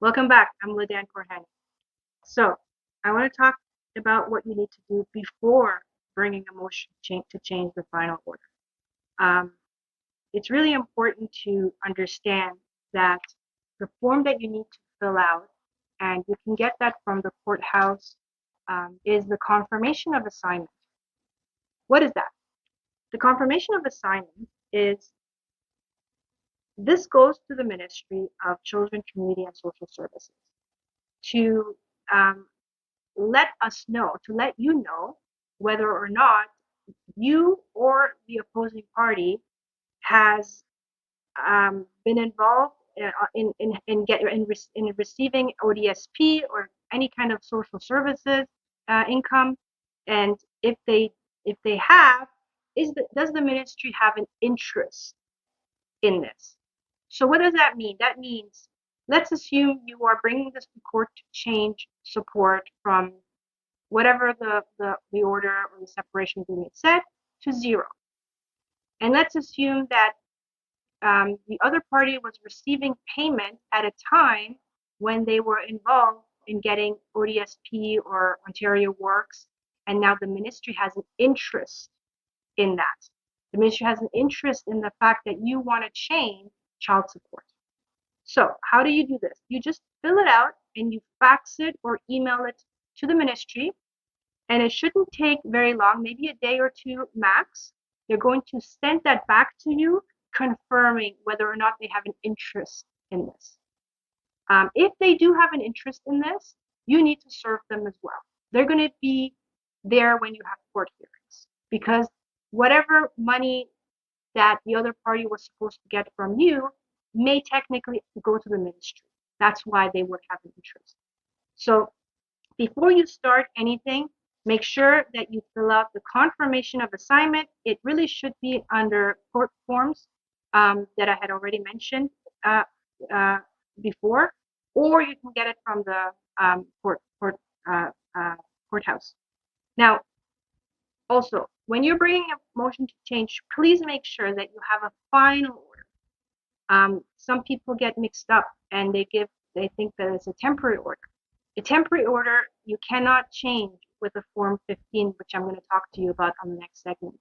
Welcome back. I'm Ladan Korhani. So, I want to talk about what you need to do before bringing a motion to change the final order. Um, it's really important to understand that the form that you need to fill out, and you can get that from the courthouse, is the confirmation of assignment. What is that? The confirmation of assignment is this goes to the Ministry of Children, Community, and Social Services to um, let us know, to let you know whether or not you or the opposing party has been involved in receiving ODSP or any kind of social services income, and if they have, does the ministry have an interest in this? So what does that mean? That means, let's assume you are bringing this to court to change support from whatever the order or the separation agreement said to zero. And let's assume that the other party was receiving payment at a time when they were involved in getting ODSP or Ontario Works, and now the ministry has an interest in that. The ministry has an interest in the fact that you want to change child support. So how do you do this? You just fill it out and you fax it or email it to the ministry, and it shouldn't take very long, maybe a day or two max. They're going to send that back to you, confirming whether or not they have an interest in this. If they do have an interest in this, you need to serve them as well. They're going to be there when you have court hearings, because whatever money that the other party was supposed to get from you may technically go to the ministry. That's why they would have an interest. So before you start anything, make sure that you fill out the confirmation of assignment. It really should be under court forms that I had already mentioned uh, uh, before, or you can get it from the uh, courthouse. Now, also, when you're bringing a motion to change, please make sure that you have a final order. Some people get mixed up and they think that it's a temporary order. A temporary order you cannot change with a Form 15, which I'm going to talk to you about on the next segment.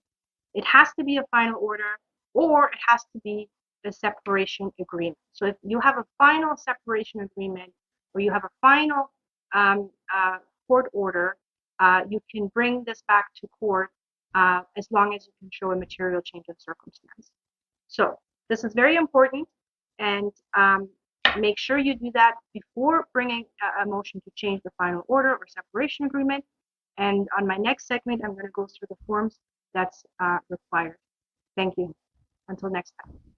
It has to be a final order, or it has to be a separation agreement. So if you have a final separation agreement, or you have a final court order, you can bring this back to court as long as you can show a material change of circumstance. So this is very important, and make sure you do that before bringing a motion to change the final order or separation agreement. And on my next segment, I'm going to go through the forms that's required. Thank you. Until next time.